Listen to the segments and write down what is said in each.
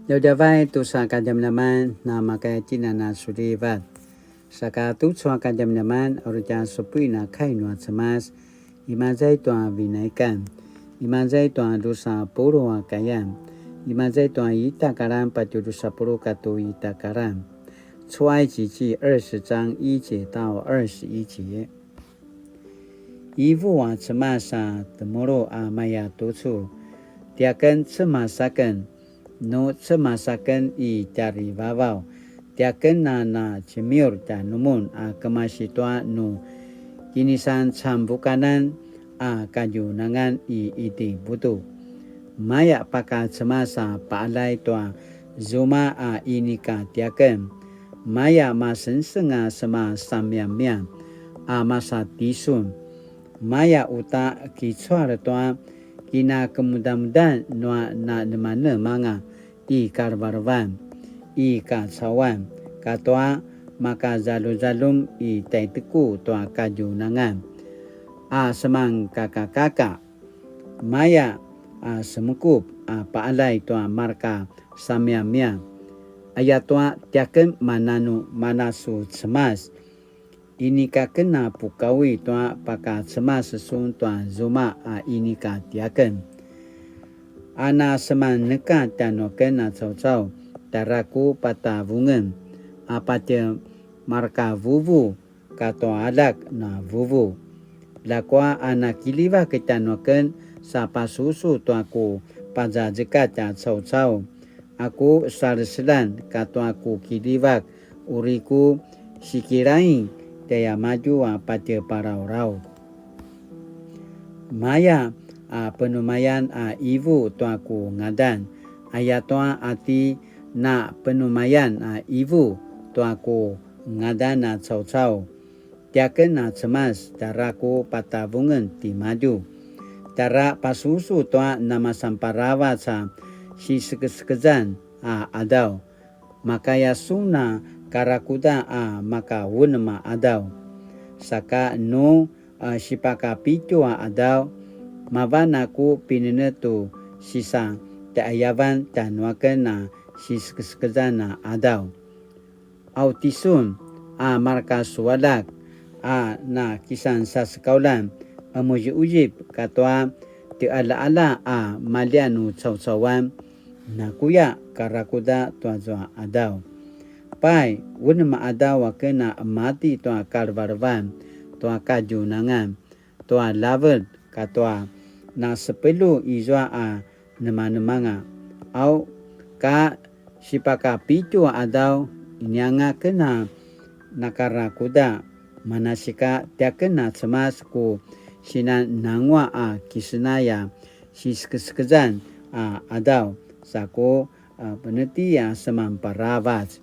Yaudavai tu sa kadam naman na makaya na surivat. Saka tu sa kadam naman oruja supui na kainwa semas imazai tuan vinaikan. Imazai tuan dosa puro kayan. Imazai tuan itakaran patu dosa puro katu itakaran. 出埃及记20章1节到21节。一副啊semasa temuru maya tusu. Tiakan semasakan no semasakan I dari vavau. Tiakan na cemiur dan numun kemasituan no kinisan cambukanan kajunangan I iti butu. Maya paka semasa paalai tua zuma inika tiakan. Maya masensenga sama samyamya masa tisun. Maya uta kicuar tua kina kemudahan noa na nemana manga I karbarvan I kacawan katua maka zalum I taiteku tua kajunangan semang kakak maya semukup paalai tua marka samyamya ayatua tiaken mananu manasu cemas ini ka kena pukawi tua paka cemas sesun tua zuma ini ka tiaken ana seman neka tano kena cau taraku pata vungen apatya marka vuvu kato alak na vuvu lakwa ana kiliva ketanoken sa pasusu tuaku paja jekat cau aku sarselan kato aku kilivak uriku sikirai daya maju patya parau maya penumayan ibu tuaku ngadan ayatua ati na penumayan ibu tuaku ngadan cau tiaken cemas taraku patavungan ti maju tara pasusu tua nama samparawa si sekezan adau makaya suna karakuda maka wunma adau saka no sipaka pitu adau mavanaku pininetu sisa taayavan tanuaken si sekezan adau autisun marka sualak na kisan sa sekaulan ujib katwa ti ala malianu cau-cauan na kuya karakuda tua adau pai wunma adau kena mati tua karbarvan tua kajunangan tua lavet katwa na sepelu izwa nema-nemanga au ka sipaka pitu adau inyanga kena nakarakuda manasika tiakena cemas ku sinan nangwa kisenaya si sekezan adau sako peneti semamparavat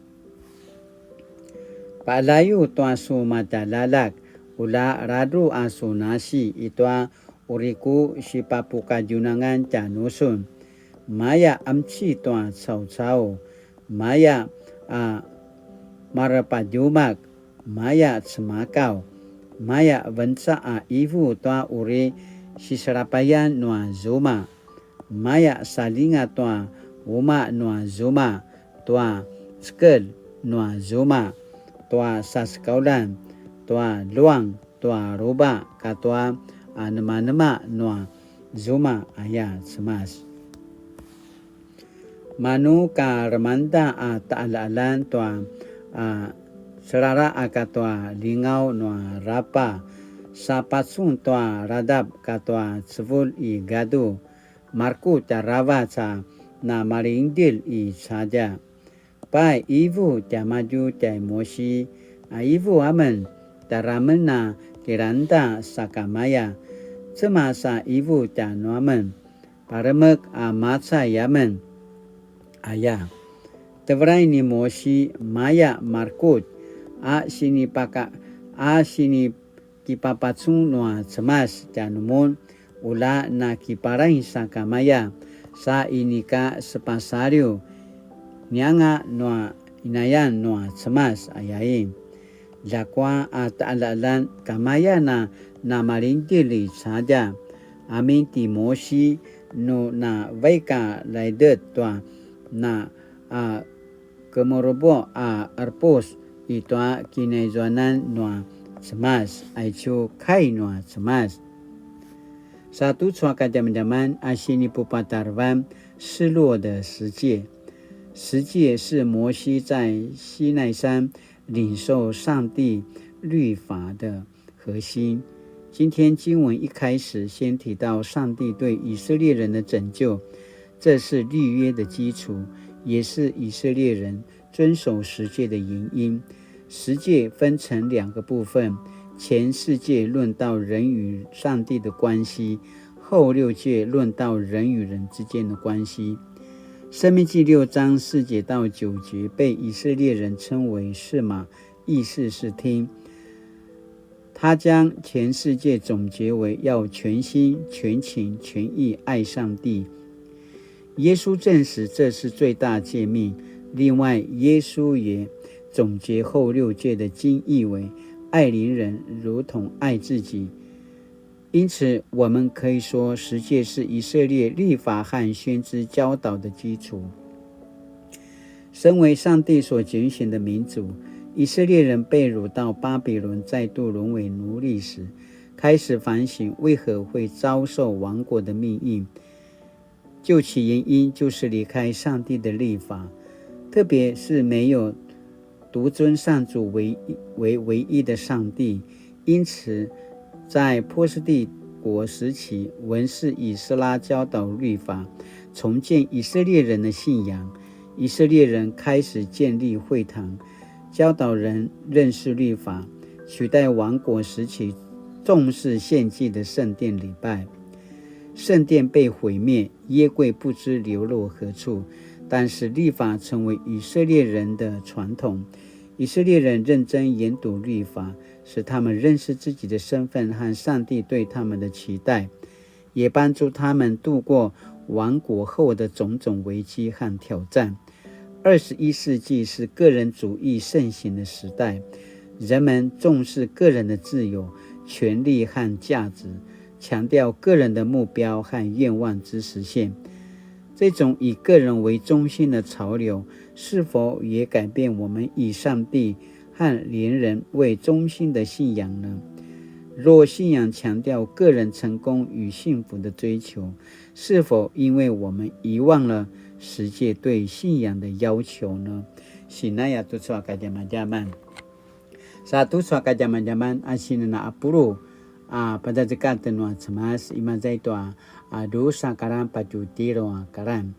palayu tua su mata lalak ula radu asu nasi itua uriku si papuka junangan canusun maya amci tua cau maya marapajumak maya semakau maya bensa ibu tua uri siserapayan nua zuma maya salinga tua uma nua zuma tua skel nua zuma tua saskaulan tua luang tua roba katua nema nua zuma semas manu ka remanda taalalan tua serara katua lingau nua rapa sapatsun tua radap katua cevul I gadu marku tarawa na maringdil I saja pai ibu maju mosi ibu amen taramen na kiranda sakamaya semasa ibu nuamen paramek matsa yamen ayah teverai ni mosi maya markut sini paka sini kipapatsun noa cemas janumun ula na kiparai sakamaya sa inika sepasario nianga noa inayan noa cemas ayain lakwa taalalan kamaya na marintili saja amin timosi no na vaika laidet tua na Kemorobo Arpos Itua Kinezuanan Noa Cemas Aichu Kai Noa Cemas Satu Cuaca Zaman Asini Pupatarvan 失落的十诫。十诫是摩西在西奈山领受上帝律法的核心。今天经文一开始先提到上帝对以色列人的拯救，这是律约的基础，也是以色列人遵守十诫的原因。十诫分成两个部分，前四诫论到人与上帝的关系，后六诫论到人与人之间的关系。申命记6章4节到9节被以色列人称为示玛，意思是听。他将前四诫总结为要全心、全情、全意爱上帝。耶稣证实这是最大诫命。另外，耶稣也总结后六诫的经义为爱邻人如同爱自己。因此，我们可以说十诫是以色列律法和先知教导的基础。身为上帝所拣选的民族，以色列人被掳到巴比伦，再度沦为奴隶时，开始反省为何会遭受亡国的命运。究其原因，就是离开上帝的律法，特别是没有独尊上主为唯一的上帝。因此，在波斯帝国时期，文士以斯拉教导律法，重建以色列人的信仰。以色列人开始建立会堂，教导人认识律法，取代亡国时期重视献祭的圣殿礼拜。圣殿被毁灭，约柜不知流落何处，但是律法成为以色列人的传统。以色列人认真研读律法，使他们认识自己的身份和上帝对他们的期待，也帮助他们度过亡国后的种种危机和挑战。21世纪是个人主义盛行的时代，人们重视个人的自由、权利和价值，强调个人的目标和愿望之实现。这种以个人为中心的潮流，是否也改变我们以上帝和邻人为中心的信仰呢？若信仰强调个人成功与幸福的追求，是否因为我们遗忘了十诫对信仰的要求呢？Sinaya tu suaka zaman-zaman. Satu suaka zaman-zaman asinana apuru pada dekat tenua cemas imazai tua dosa karam paju tiro karam.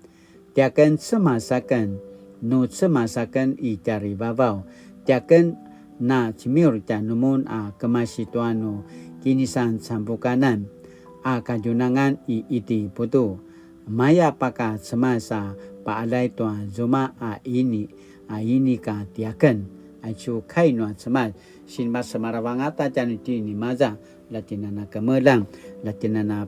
Tiakan semasakan no semasakan i cari babau. Tiakan na cimir canumun kemasituano kinisan sampukanan kajunangan i iti putu. Maya paka semasa paalai tua zuma ini ka tiakan acu kainua semas sinma semarawangata janiti ni maza latinana kemelang latinana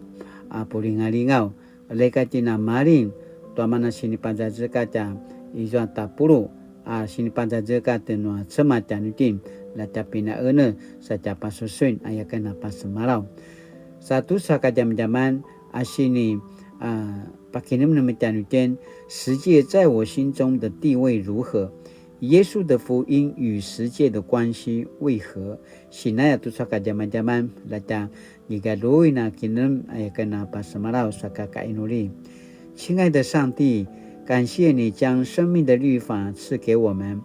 pulingalingau lekatina maring tua mana sini panza zekata izwa tapuru sini panza zekata no sema janutin latapina ene saja pasusun ayakan apa semarau satu saka jam-jaman asini pakinim namitanutin 十诫在我心中的地位如何？耶稣的福音与十诫的关系为何？ Sinaya tu saka zaman-zaman lata gigaluina kinem ayakana pasamarau saka kainuli。 亲爱的上帝，感谢你将生命的律法赐给我们，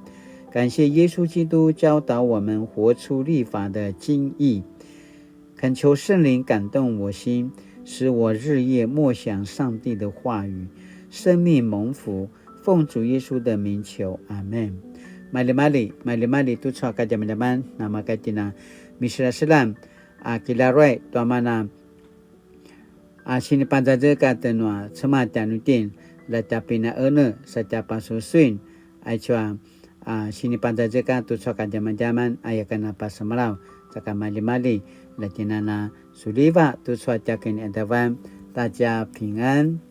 感谢耶稣基督教导我们活出律法的精义。恳求圣灵感动我心，使我日夜默想上帝的话语，生命蒙福。奉主耶稣的名求，阿们。Mali tu saka zaman-zaman nama katina misra selam kilarai tuamana sini panzaje katenua sema janutin latapina ene saja pasusun aichua sini panzaje ka tu saka zaman-zaman ayakana pasamarau saka mali latinana suliva tu saka ken edavan 大家平安。